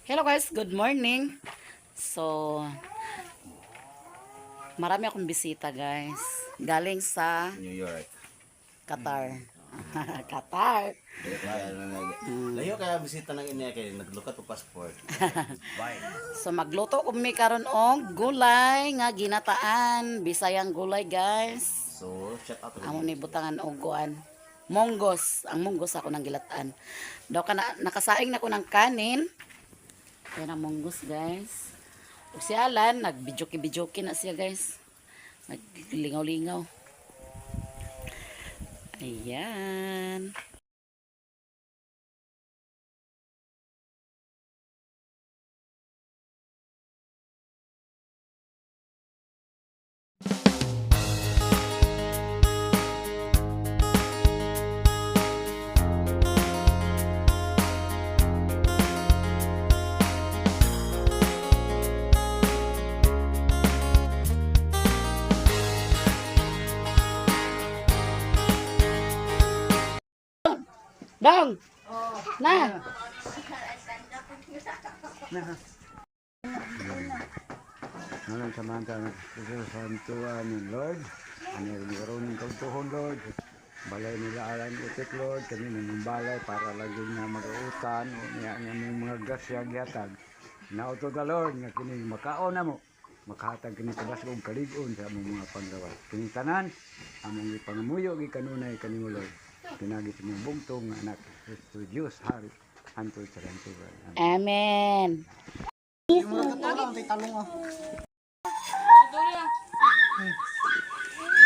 Hello guys, good morning. So, marami akong bisita guys. Galing sa New York. Qatar. Qatar. Layo kaya bisita ng inya kay naglukat og passport. Bye. So, magluto kami karon og gulay nga ginataan. Bisayang gulay guys. So, shout out to Amo ni butangan og kuan. Monggos. Ang monggos ako nang gilataan. Daw ka nakasaing na ko ng kanin. Yan ang monggos guys. O si Alan, nag-bijoki na siya guys. Naglingaw-lingaw. Ayan. Dong! Na! Malang samantang santuan ni Lord, ano yung ng kautuhon Lord, balay nila alam utik Lord, kami ng balay para lagi na mag-uutan, o niya ng mga grasya gyatag. Nauto ka Lord, nga kini makaon na mo, makahatag kini kadas kong kaligon sa among mga panggawat. Kini tanan, among ipangamuyo, ikanunay kanimo Lord, pinagit mong bungtong anak, Kristo Diyos, Hari, hantod sa lantugan. Amen!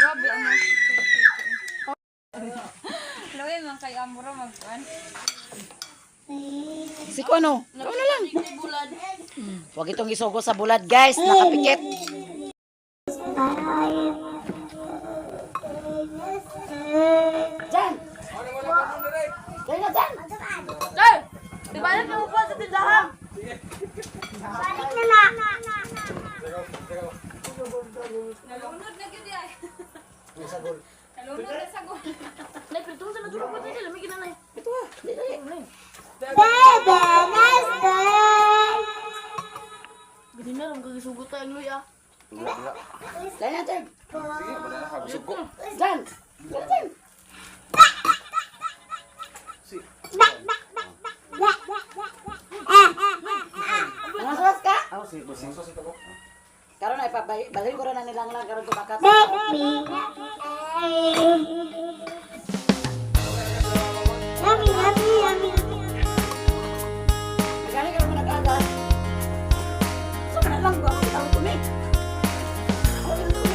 Grabe ano. Laway man kay amura magkuan. Si Kuano, ikaw na lang. Huwag itong isugo sa bulad guys, nakapikit. Jan! Dali na Jan! Sir! Di ba na mo sa tindahan? Balik na na. Nalunod na gyud ay. Nalunod na sa gol. Nay pritong sa natulog ko dili lamig na nay. Ito ah, dali. Bebe, nice day. Gidi na lang kagisugot tayo luya. Dali na Jan! Jan! Dali Jan! Nangasawas ka? Ako si busing so si ko. Karon ay balhin ko rin na nilang lang karon tumakat. Yummy, yummy, yummy. Magani ka naman nag-aga. So, na lang ba? Ako tawag ko ni. Ako tawag ko ni.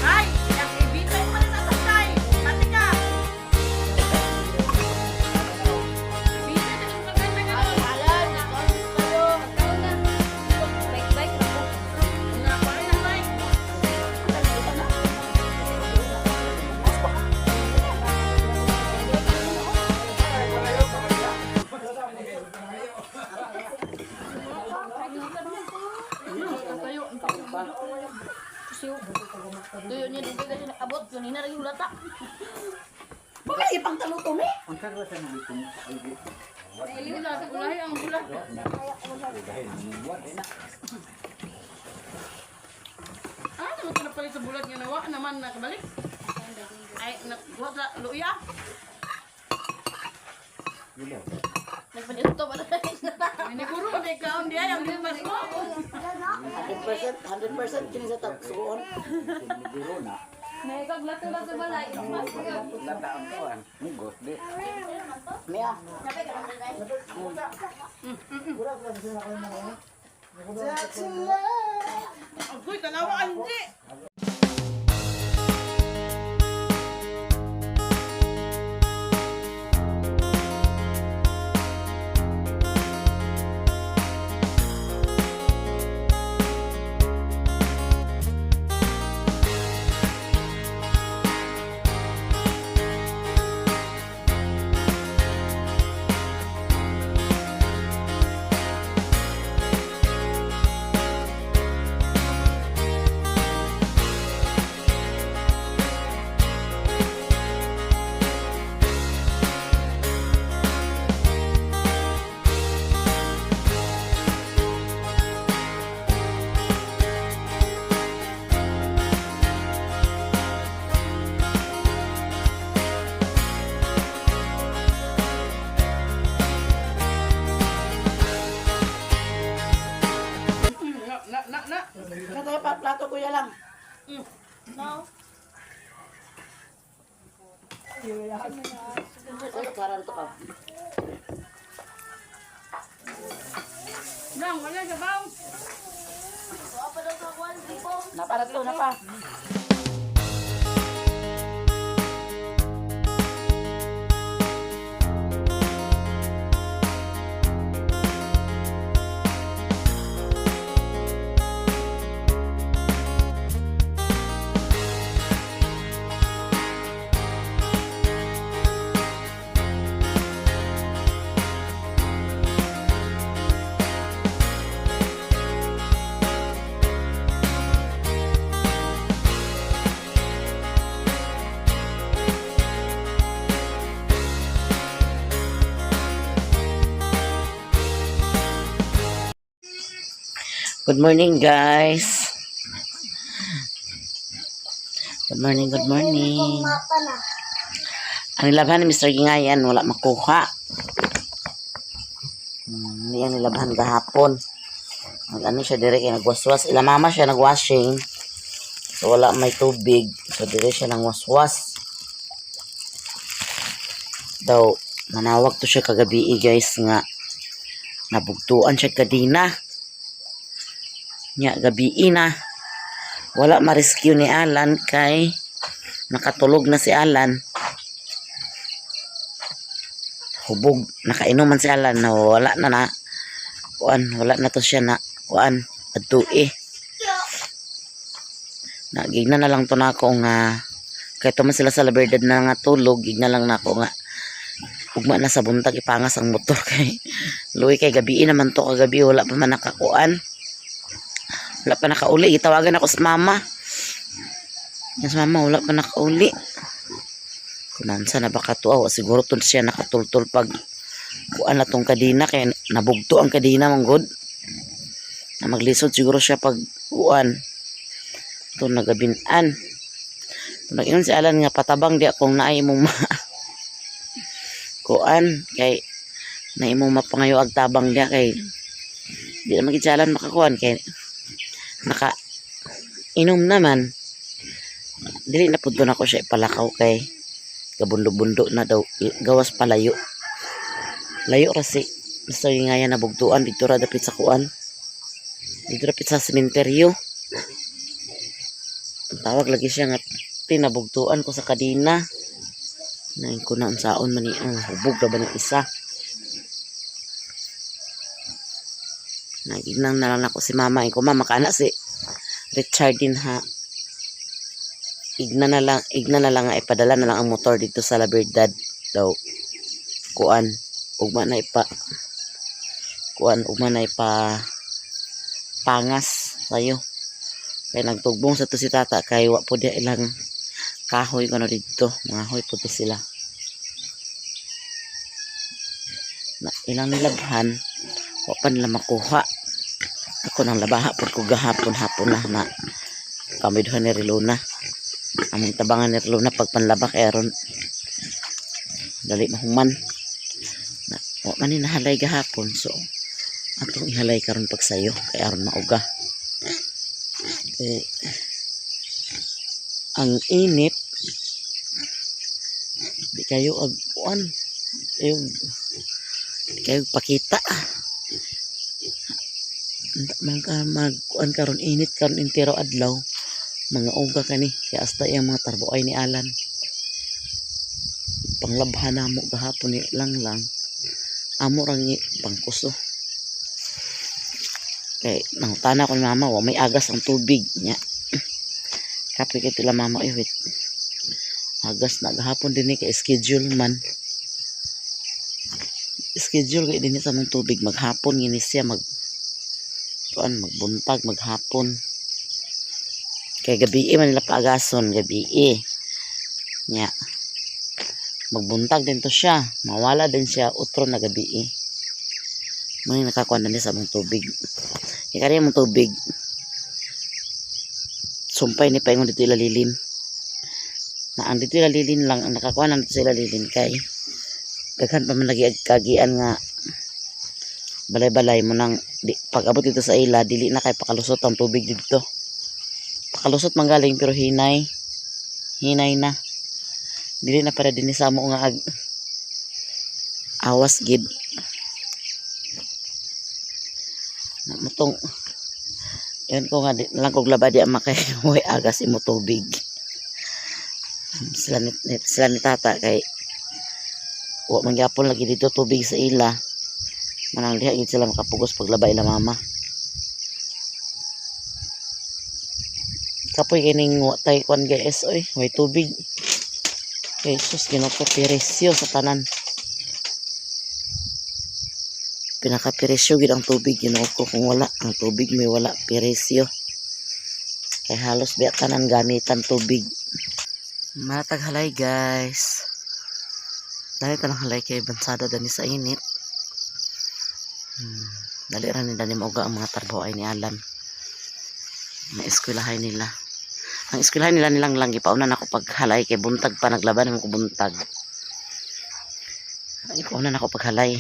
Ay, yang ibigay pa sa tatay. Pati ka. Bisa na yung maganda nga. Alan, kayo. Bike na po. Na pa rin ang bike. Kayo, tuyo niya dito kasi nakabot. Yun na rin yung lata. Baka ipang taluto ni. Ang kagwasa ng bitong albi. Yung lata, gulahe ang gula. Ah, naman ito napalit sa bulat niya nawa naman nakabalik. Ay, nakuha sa luya. Nagpanito ba na rin? Hindi ko rin, may kaon diya, yung limas mo. 100% kini sa tagsuon. May kaglato-lato sa balay. Lata ang kuhan. Mugos di. Mia. Agoy, tanawa ka hindi. Ano tayo pa? Plato kuya lang. No. Ano parang to ka? Nang, wala siya bang? Apa daw sa kwan, tipo? Naparat to na pa. Good morning, guys. Good morning, good morning. Mapa na. Ang nilabhan ni Mr. Gingayan, wala makuha. Yan nilabhan kahapon. Ano siya, dire kaya nagwaswas. Ila mama siya nagwashing. So, wala may tubig. So, dire siya nang waswas. Daw, manawag to siya kagabi, guys, nga. Nabugtuan siya kadina. Nya gabi na wala ma-rescue ni Alan kay nakatulog na si Alan, hubog, nakainom man si Alan na wala na kuan, wala na to siya na kuan adtui na gigna na lang to nako nga kay tuman sila sa laberdad na nga tulog, gigna lang nako nga ugma na sa buntag ipangas ang motor kay luwi kay gabi naman to kagabi wala pa man nakakuan. Wala pa nakauli. Itawagan ako sa mama. Yes, mama, wala pa nakauli. Kunansa na baka tuaw. Siguro to siya nakatultul pag kuan na tong kadina. Kaya nabugto ang kadina mong good. Na maglisod siguro siya pag kuan. Ito nagabinan. Nag-inon si Alan nga patabang di akong naay mong kuan. Kay naay mong mapangayo ag tabang di kay di na magitsalan makakuan kay naka inom naman dili na pud na ko siya ipalakaw kay gabundo-bundo na daw gawas palayo layo kasi gusto yung nga yan nabugtuan dito ra dapit sa kuan dito dapit sa sementeryo tawag lagi siya nga tinabugtuan ko sa kadina nain ko na ang saon man ni hubog na ba ng isa nagignang na lang ako si mama. Ko mama kana si Richard din ha. Igna na lang nga ipadala na lang ang motor dito sa Laberdad daw. Kuan ugma na ipa pangas sayo. Kay nagtugbong sa to si tata kay wa po dia ilang kahoy kuno dito. Mga hoy po to sila. Na ilang nilabhan wa pa nila makuha. Ako nang labaha po ko hapon na kamidhan ni Rilona. Among tabangan ni Rilona pagpanlaba kay aron dali mahuman. Na wa man ni nahalay gahapon so atong ihalay karon pagsayo kay aron mauga. Ang init di kayo agkuan kayo pakita magkuan karon init karon intero adlaw mga uga kani kaya hasta yung mga tarbuay ni Alan panglabhan namo gahapon ni lang amo rangi pangkuso kay nang tana ko ni mama wa may agas ang tubig nya kape kay tila mama wait agas na gahapon din ni kay schedule kay din sa mong tubig maghapon ngini siya magbuntag maghapon kay gabi man nila paagason gabi nya magbuntag din to siya mawala din siya utro na gabi may nakakuan din sa mong tubig kaya mong tubig sumpay ni paingon dito ilalilin na ang dito ilalilin lang ang nakakuan dito sa ilalilin kay daghan pa man lagi kagian nga balay-balay mo nang pag abot dito sa ila dili na kay pakalusot ang tubig dito. Pakalusot manggaling pero hinay na dili na para din sa mo nga awas gid mutong yun ko nga lang kog laba di makay way agas imo tubig sila ni tata kay wa mangyapon lagi dito tubig sa ila manang diha gid sila makapugos paglaba ila mama kapoy kining wa tay kwan guys oy way tubig Jesus Ginoo ko piresyo sa tanan pinaka-piresyo gid ang tubig Ginoo ko kung wala ang tubig may wala piresyo kay halos biya tanan gamitan tubig matag halay guys dali tanang halay kay bansada dani sa init dali ra ni dani mauga ang mga trabaho ay ni Alan na eskwelahay nila ang eskwelahay nila nilang lang gipaunan ako paghalay kay buntag pa naglaban ko buntag ipaunan ako paghalay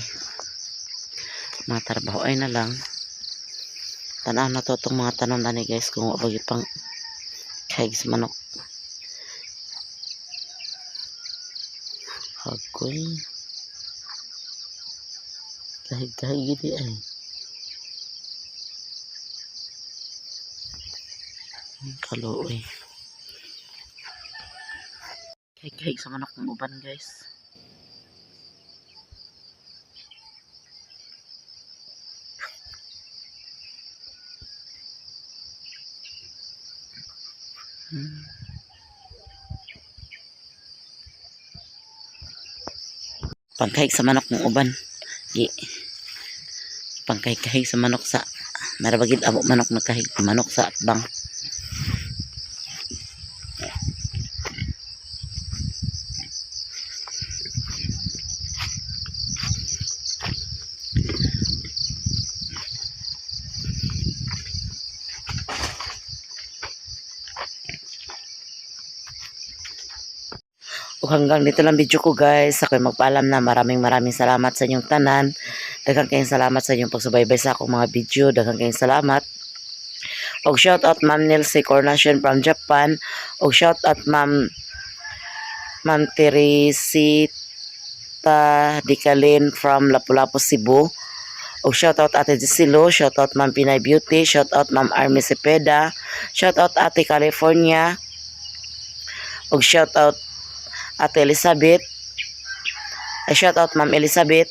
mga trabaho ay na lang tanaw na to itong mga tanom na ni guys kung wabag pang kahig sa manok hagol kahig gini ay kaluoy kahig sa manok ng uban guys pangkahig sa manok ng uban pangkahig sa manok sa marabagid amo manok nagkahig manok sa atbang hanggang dito lang video ko guys. Ako'y magpaalam na maraming salamat sa inyong tanan. Daghang kayong salamat sa inyong pagsubaybay sa akong mga video. Daghang kayong salamat. Og shout out Ma'am Nilce Cornation from Japan. Og shout out Ma'am Teresita Dicalin from Lapu-Lapu, Cebu. Og shout out Ate Gisilo. Shout out Ma'am Pinay Beauty. Shout out Ma'am Army Cepeda. Shout out Ate California. Og shout out Ate Elizabeth. Shout out Ma'am Elizabeth.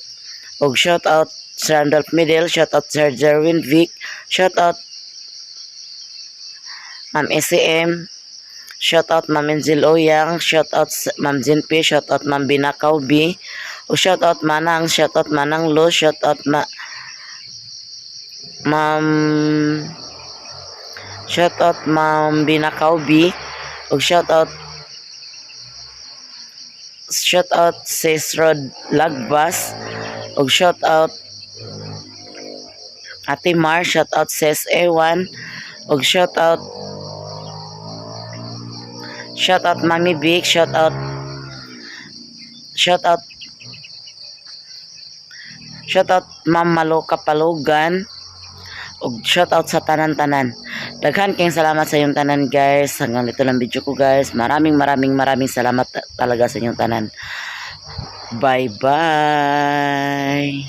Og shout out Sir Randolph Middle. Shout out Sir Jerwin Vic. Shout out Ma'am SCM. Shout out Ma'am Angel Oyang. Shout out Ma'am Jinpi. Shout out Ma'am Binakaw B. Og shout out Manang. Shout out Manang Lo. Shout out Shout out Ma'am Binakaw B. Og shout out Sis Rod Lagbas. Og shout out Ate Mar. Shout out Sis Ewan. Og shout out Mami Big. Shout out Ma'am Malo Kapalugan. Og shout out sa tanan-tanan. Daghan kayong salamat sa inyong tanan guys. Hanggang dito lang video ko guys. Maraming salamat talaga sa inyong tanan. Bye bye.